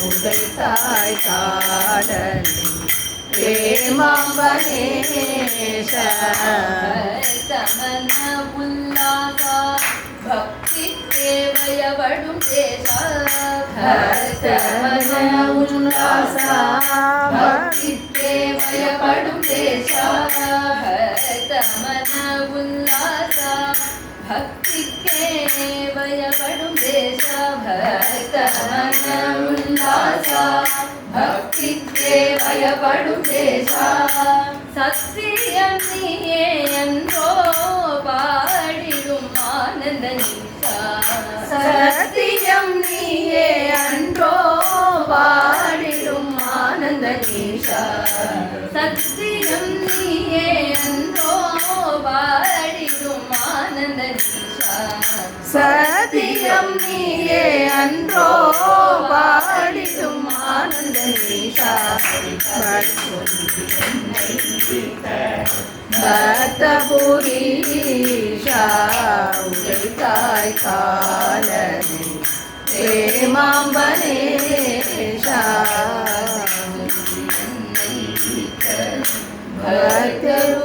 உடைத்தாய் caudal ಪ್ರೇಮಾಂಬನೇಶ ತಮನ ಉಲ್ಲಾಸ ಭಕ್ತಿ ಸೇವಯವಡು ದೇಶ ತಮನ ಉಲ್ಲಾಸ ಭಕ್ತಿ ಸೇವಯವಡು ದೇಶ ತಮನ ಉಲ್ಲಾಸ ಭಕ್ತಿ ಸೇವಯವಡು ದೇಶ ಭಕ್ತಮನ ಉಲ್ಲಾಸ ಭಕ್ತಿ ಸೇವಯವಡು ದೇಶ சத்தியம் நீயே என்றோ பாடிடும் ஆனந்த நீஷா சத்தியம் நீயே அன்றோ பாடிடும் ஆனந்த நீஷா சத்தியம் நீயே என்றோ பாடிடும் ஆனந்த நீஷா சத்தியம் நீயே அன்றோ பாடிடும் ஆனந்த நீஷா பக்தபுரீஷா உடைத்தாய் காலனை பிரேமாம்பனேஷா பக்தபுரீஷா